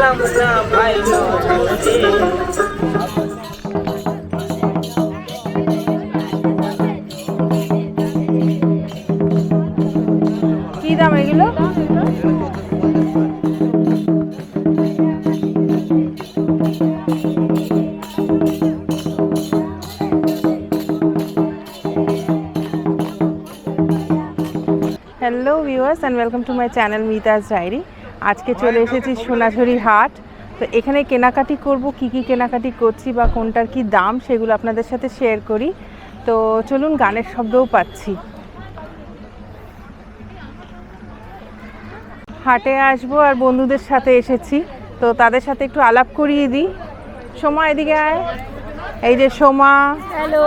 পেলাম না ভাই কি দাম এগুলো? Hello viewers and welcome to my channel Mita's diary. আজকে চলে এসেছি সোনাঝুরি হাট। তো এখানে কেনাকাটি করব, কি কি কেনাকাটি করছি বা কোনটার কি দাম সেগুলো আপনাদের সাথে শেয়ার করি। তো চলুন, গানের শব্দও পাচ্ছি। হাটে আসবো আর বন্ধুদের সাথে এসেছি, তো তাদের সাথে একটু আলাপ করিয়ে দিই। সোমা এদিকে আয়। এই যে সোমা, হ্যালো।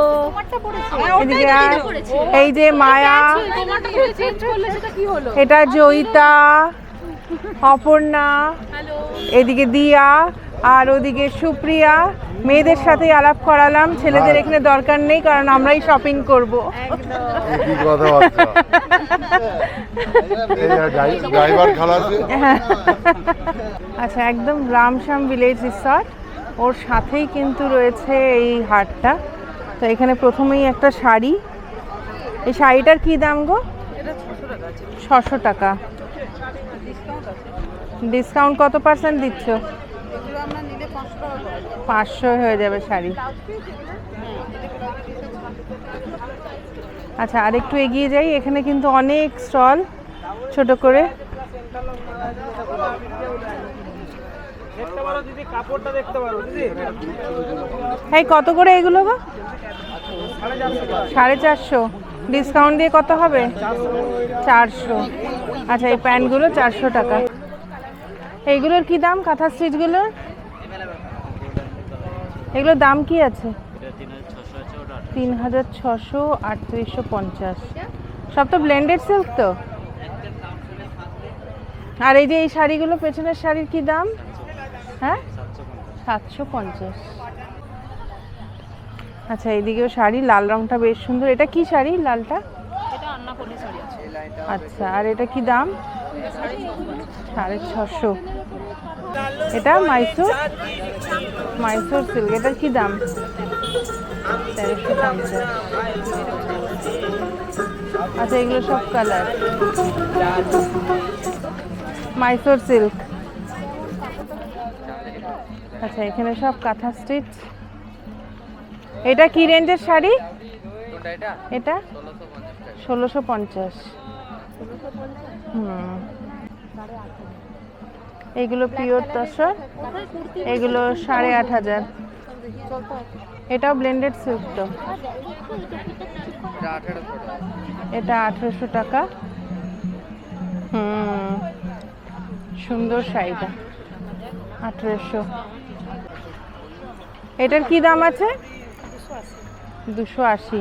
এদিকে আয়। এই যে মায়া, এটা জয়িতা, অপর্ণা, এদিকে দিয়া, আর ওদিকে সুপ্রিয়া। মেয়েদের সাথে আলাপ করালাম, ছেলেদের এখানে দরকার নেই কারণ আমরাই শপিং করব। আচ্ছা, একদম রামশ্যাম ভিলেজ রিসর্ট, ওর সাথেই কিন্তু রয়েছে এই হাটটা। তো এখানে প্রথমেই একটা শাড়ি। এই শাড়িটার কি দাম গো? 600 টাকা। ডিসকাউন্ট কত পার্সেন্ট দিচ্ছ? 500 হয়ে যাবে শাড়ি। আচ্ছা, আর একটু এগিয়ে যাই। এখানে কিন্তু অনেক স্টল ছোট করে। এই কত করে এগুলো গো? 450। ডিসকাউন্ট দিয়ে কত হবে? 400। আচ্ছা, এই প্যান্টগুলো 400 টাকা। এইগুলোর কি দাম? কাঁথা স্টিচগুলোর এগুলোর দাম কি আছে? 3600, 3850। সব তো ব্লেন্ডেড সিল্ক তো। আর এই যে এই শাড়িগুলো, পেছনের শাড়ির কি দাম? হ্যাঁ, 750। আচ্ছা, এইদিকেও শাড়ি, লাল রংটা বেশ সুন্দর। এটা কি শাড়ি লালটা? আচ্ছা, আর এটা কি দাম? 650। এটা মাইসোর সিল্ক, এটার কি দাম? 1350। আচ্ছা, এগুলো সব কালার। মাইসোর সিল্ক। আচ্ছা, এখানে সব কাঁথা স্টিচ। এটা কি রেঞ্জের শাড়ি? এটা 1650। এইগুলো পিওর তসর, এগুলো 8500। এটাও ব্লেন্ডেড সিল্ক তো। এটা 1800 টাকা। সুন্দর শাড়িটা 1800। এটার কি দাম আছে? 280।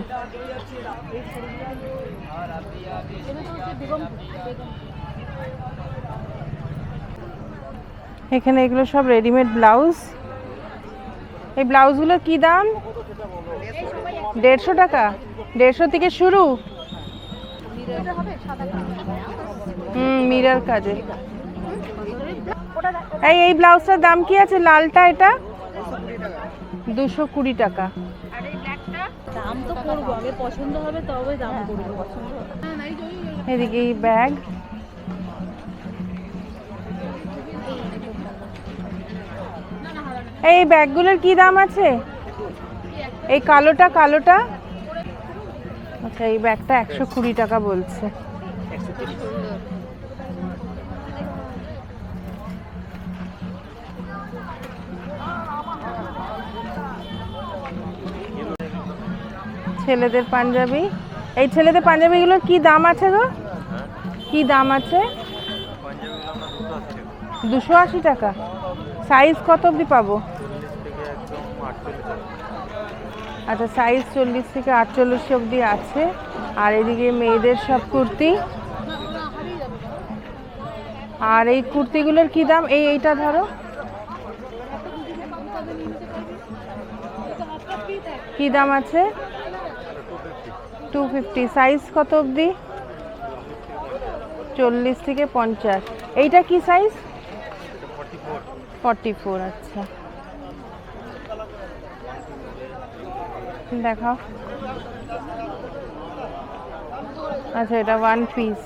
এখানে এগুলো সব রেডিমেড ব্লাউজ। এই ব্লাউজগুলোর কি দাম? 150 টাকা। 150 থেকে শুরু। মিরর কাজে। এই ব্লাউজটার দাম কি আছে লালটা? এটা 220 টাকা। দাম তো করবো, আগে পছন্দ হবে তবে দাম করবো। এদিকে এই ব্যাগ। এই ব্যাগগুলোর কি দাম আছে? এই কালোটা। আচ্ছা, এই ব্যাগটা 120 টাকা বলছে। ছেলেদের পাঞ্জাবি। এই ছেলেদের পাঞ্জাবিগুলোর কি দাম আছে গো? কি দাম আছে? 280 টাকা। সাইজ কত অবধি পাবো? আচ্ছা, সাইজ 40 থেকে 48 অবধি আছে। আর এদিকে মেয়েদের সব কুর্তি। আর এই কুর্তিগুলোর কি দাম? এইটা ধরো, কি দাম আছে? 250। সাইজ কত অবধি? 40 থেকে 50। এইটা কি সাইজ? 44, আচ্ছা দেখাও। আচ্ছা এটা 1 পিস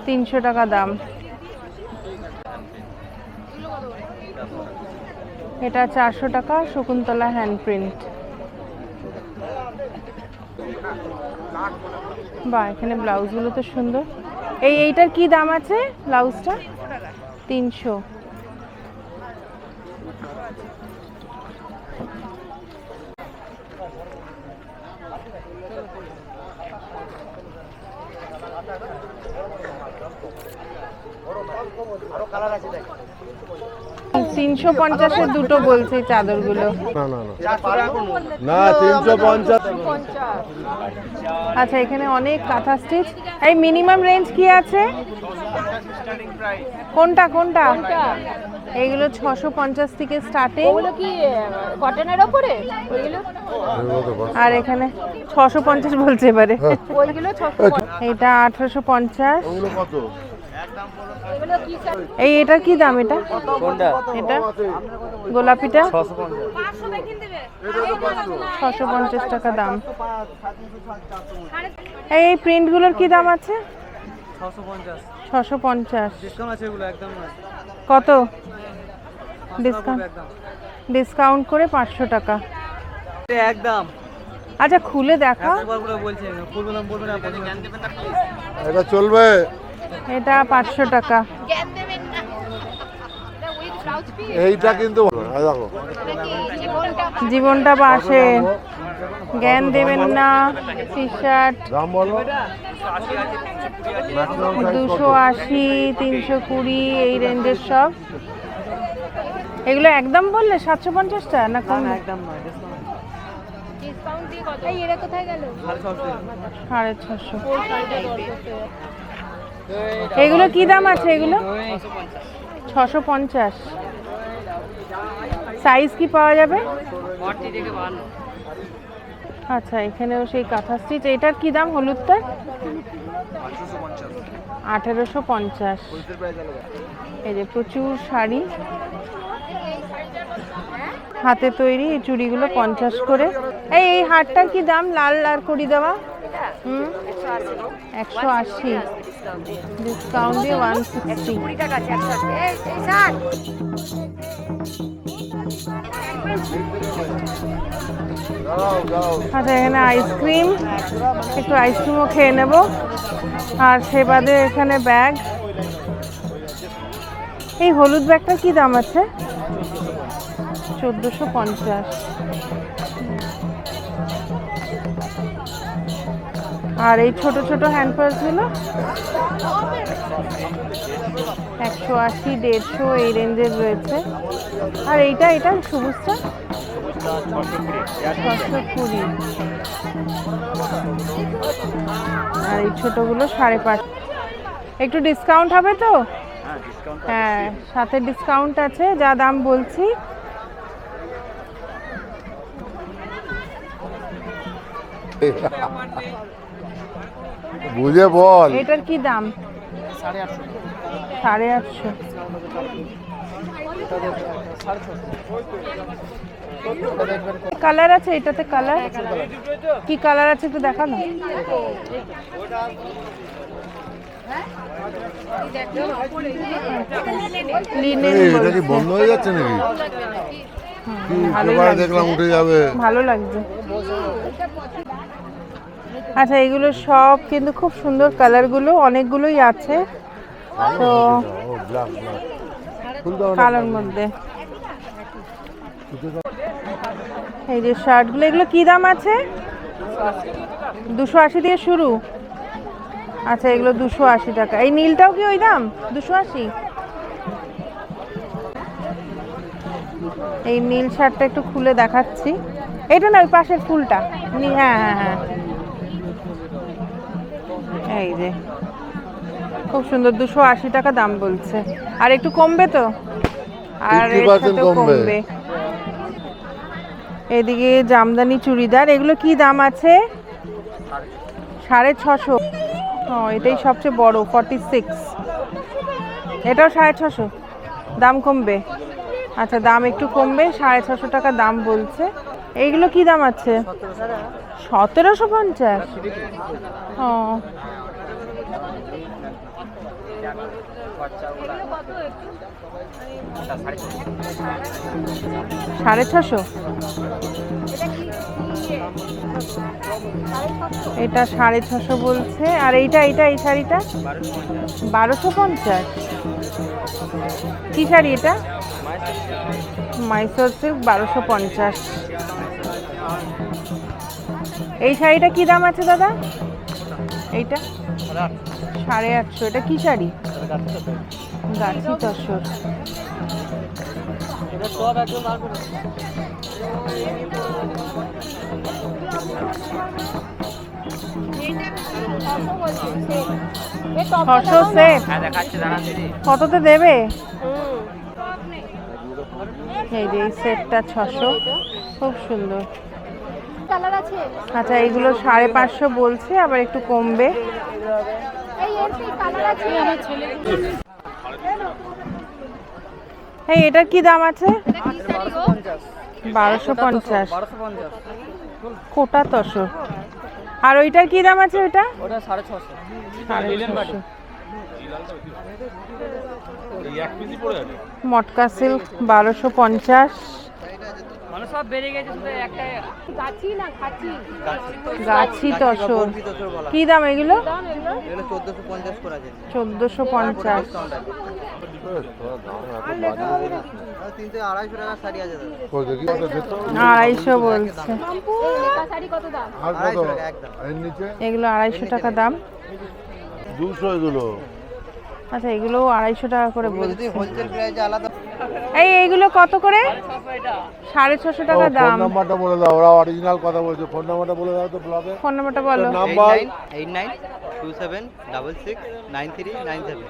300 টাকা দাম। এটা 400 টাকা শকুন্তলা হ্যান্ড প্রিন্ট। বাহ, এখানে ব্লাউজগুলো তো সুন্দর। এইটার কি দাম আছে ব্লাউজটা? 300। আরো কালার আছে দেখ। 350-এর দুটো বলছে চাদরগুলো। না 350। আচ্ছা এখানে অনেক কাঁথা স্টিচ। এই মিনিমাম রেঞ্জ কি আছে? কোনটা কোনটা? এইগুলো 650 থেকে স্টার্টিং। ওগুলো কি কটনের ওপরে ওইগুলো? আর এখানে 650 বলছে এবারে। ওইগুলো 650। এটা 1850। ওগুলো কত? এগুলো কি স্যার? এটার কি দাম? এটা কোনটা? এটা গোলাপিটা 650। 650 টাকা দাম। এই প্রিন্টগুলোর কি দাম আছে? 650। 650। ডিসকাউন্ট আছে এগুলো একদম না। কত ডিসকাউন্ট? একদম। ডিসকাউন্ট করে 500 টাকা। একদম। আচ্ছা খুলে দেখা। একবার করে বলছেন বলবেন বলবেন না জ্ঞান দেবেন না প্লিজ। এটা চলবে? এটা 500 টাকা। এইটা কিন্তু দেখো জীবনটা বাসে জ্ঞান দেবেন না টি শার্ট দাম বলো। 280 320 এই রেঞ্জের সব। এগুলো একদম বললে 750টা না কম? একদম না ডিসকাউন্ট। ডিসকাউন্ট দিয়ে কত? এই এরা কোথায় গেল? 650। এগুলো কি দাম আছে? এগুলো 650। সাইজ কি পাওয়া যাবে? 40 থেকে 52। আচ্ছা এখানেও সেই কাঁথা স্টিচ। এটার কি দাম হলুদটা? 1850। এই যে প্রচুর শাড়ি হাতে তৈরি। এই চুড়িগুলো 50 করে। এই হারটার কি দাম? লাল আর করি দেওয়া 180। ডিসকাউন্ট দিয়ে 160। আচ্ছা এখানে আইসক্রিম, একটু আইসক্রিমও খেয়ে নেব। আর সে বাদে এখানে ব্যাগ। এই হলুদ ব্যাগটার কি দাম আছে? 1450। আর এই ছোট ছোট হ্যান্ড পার্সগুলো 180 150 এই রেঞ্জের রয়েছে। আর এইটা সবুজটা 620। আর এই ছোটগুলো 550। একটু ডিসকাউন্ট হবে তো? হ্যাঁ সাথে ডিসকাউন্ট আছে, যা দাম বলছি। বুঝে বল। এটার কি দাম? 850। কালার আছে এটাতে? কালার কি কালার আছে একটু দেখা না। লিনেন এটা কি বন্ধ হয়ে যাচ্ছে নাকি? কি পেপারে দেখলাম উঠে যাবে। ভালো লাগছে। আচ্ছা এগুলো সব কিন্তু খুব সুন্দর কালারগুলো, অনেকগুলোই আছে তো কালোর মধ্যে। এই যে শার্টগুলো, এগুলো কি দাম আছে? 280 দিয়ে শুরু। আচ্ছা এগুলো 280 টাকা। এই নীলটাও কি ওই দাম 280? এই নীল শার্টটা একটু খুলে দেখাচ্ছি। এটা না ওই পাশের ফুলটা। হ্যাঁ হ্যাঁ হ্যাঁ এই যে খুব সুন্দর। 280 টাকা দাম বলছে। আর একটু কমবে তো? আর এর 50% সাথেও কমবে। এদিকে জামদানি চুড়িদার, এগুলো কি দাম আছে? 650। ও এটাই সবচেয়ে বড় 46। এটাও 650, দাম কমবে। আচ্ছা, দাম একটু কমবে, 650 টাকা দাম বলছে। এইগুলো কি দাম আছে? 1750। ও, সাড়ে ছশো। এটা 650 বলছে। আর এইটা এই শাড়িটা 1250। কি শাড়ি এটা? মাইসোর সিল্ক, 1250। এই শাড়িটা কি দাম আছে দাদা? এইটা 850। এটা কি শাড়ি? গাছি তসর। ছশো সেট। কততে দেবে? এই যে এই সেটটা 600, খুব সুন্দর। আচ্ছা, এইগুলো 550 বলছে, আবার একটু কমবে। এই এটার কি দাম আছে? 1250। কোটা তসর। আর ওইটার কি দাম আছে? ওইটা 650। মটকা সিল্ক 1250। গাছি তসর। কি দাম এগুলো? 1450। আড়াইশো বলছে। এগুলো 250 টাকা দাম। 200 এগুলো। আচ্ছা, এগুলো 250 টাকা করে বলছে। এইগুলো কত করে? 650 টাকা দাম। ফোন নাম্বারটা বলে দাও, ওরা অরিজিনাল কথা বলছে। ফোন নাম্বারটা বলে দাও তো ব্লগে। ফোন নাম্বারটা বলো। নাম্বার 8927669397।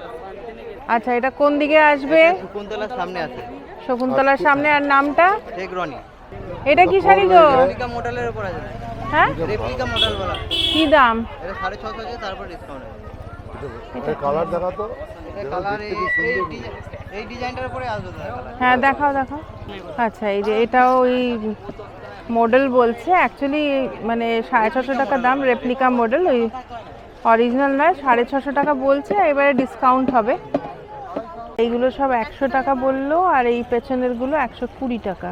আচ্ছা, এটা কোন দিকে আসবে? শকুন্তলার সামনে আছে। শকুন্তলার সামনে। আর নামটা? শেখ রনি। এটা কি শাড়ি গো? রেপ্লিকা মডেলের উপর আছে। হ্যাঁ, রেপ্লিকা মডেল বলা। কি দাম? এটা 650 আছে, তারপর ডিসকাউন্ট আছে। এটা কালার দেখা তো। এটা কালার এই ডিজাইনটার উপরে আসবে কালার। হ্যাঁ, দেখাও। আচ্ছা, এই যে এটাও ওই মডেল বলছে। অ্যাকচুয়ালি মানে 650 টাকা দাম, রেপ্লিকা মডেল, ওই অরিজিনাল নয়। 650 টাকা বলছে, এবারে ডিসকাউন্ট হবে। এইগুলো সব 100 টাকা বললো, আর এই পেছনেরগুলো 120 টাকা।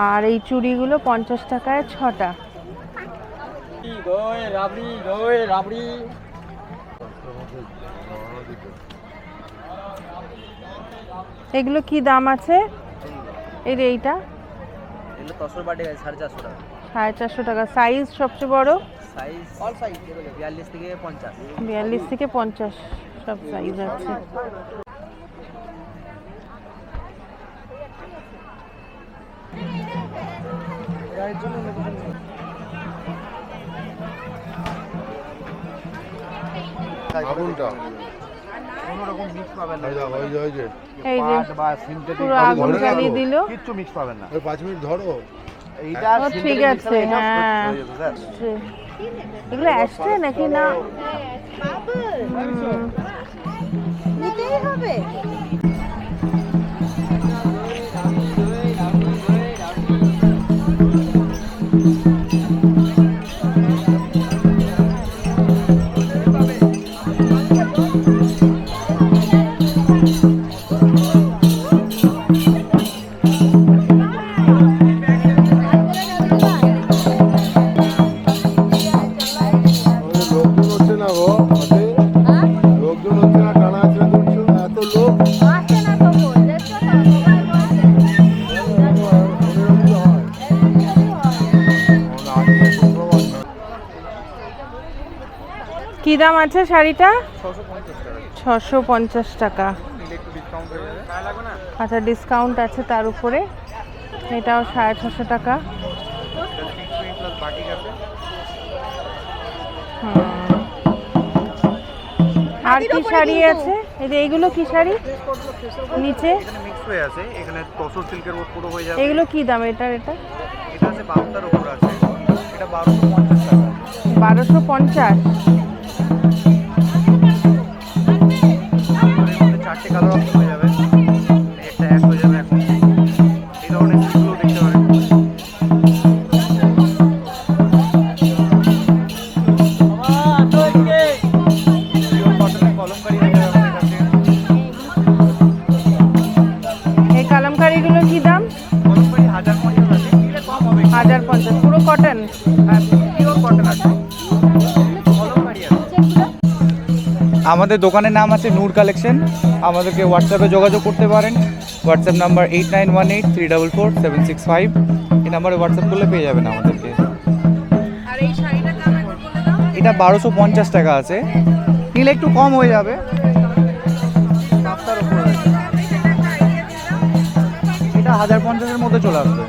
আর এই চুড়িগুলো 50 টাকায় 6টা। এগুলো কি দাম আছে? এইটা এগুলো তসর বাটি 450 টাকা। 450 টাকা। সাইজ সবচেয়ে বড়? সাইজ অল সাইজ 42 থেকে 50। 42 থেকে 50 সব সাইজ আছে। আগুনটা কোনো রকম মিক্স পাবেন না। ওই যে এই যে বা সিনথেটিক পুরো আগুন জ্বালিয়ে দিল। কিচ্ছু মিক্স পাবেন না। ওই 5 মিনিট ধরো। এইটা ও ঠিক আছে। হ্যাঁ, এগুলো আসছে নাকি না? নিতেই হবে। লোকজন হচ্ছে না গো, লোকজন হচ্ছে না, টানা আছে দুটো এত লোক। কি দাম আছে শাড়িটা? 650 টাকা। আচ্ছা, ডিসকাউন্ট আছে তার উপরে। এটাও 650 টাকা। আর কি শাড়ি আছে? এই যে এইগুলো কি শাড়ি? নিচে মিক্স হয়ে আছে, এখানে তসর সিল্কের পুরো হয়ে যাবে। এগুলো কি দাম? এটা এটা আছে 52টার উপর আছে। এটা 1250 টাকা। 1250। চারটে কালার অপশন হয়ে যাবে। একটা এক হয়ে যাবে এখন। হ্যাঁ পিওর কটন আছে, কলমকারী আছে। আমাদের দোকানের নাম আছে নূর কালেকশন। আমাদেরকে হোয়াটসঅ্যাপে যোগাযোগ করতে পারেন। WhatsApp number 8918364765। এই নাম্বারে হোয়াটসঅ্যাপ করলে পেয়ে যাবেন আমাদেরকে। আর এই শাড়িটার দাম একবার বলে দাও। এটা 1250 টাকা আছে, নিলে একটু কম হয়ে যাবে। সপ্তাহের উপরে আছে। এটা 1050-এর মধ্যে চলে আসবে।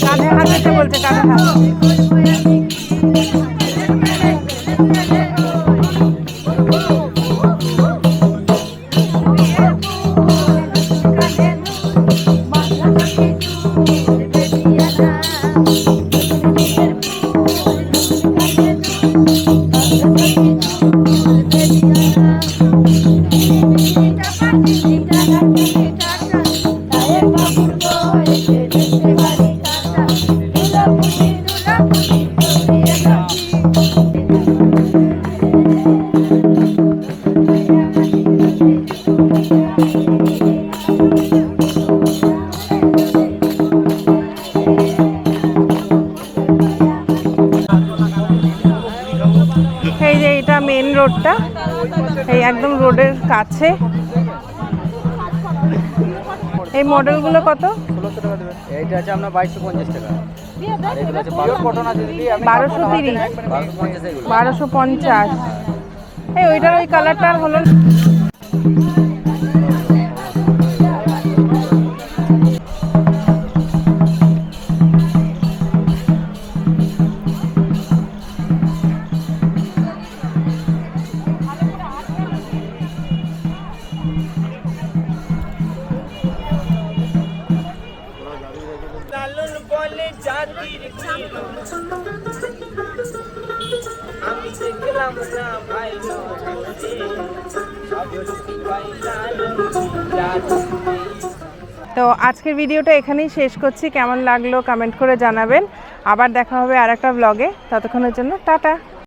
কাঁধে হাত দিতে বলছে, কাঁধে হাত। এই যে এটা মেন রোডটা, এই একদম রোডের কাছে। এই মডেলগুলো কত? 1600 টাকা দেবেন। এইটা আছে আপনার 2250 টাকা। আর এগুলো আছে পিওর কটন আছে দিদি। 1230, 1250 এগুলো। 1250। এই ওইটার ওই কালারটা আর হলো না। তো আজকের ভিডিওটা এখানেই শেষ করছি। কেমন লাগলো কমেন্ট করে জানাবেন। আবার দেখা হবে আর একটা ব্লগে। ততক্ষণের জন্য টাটা।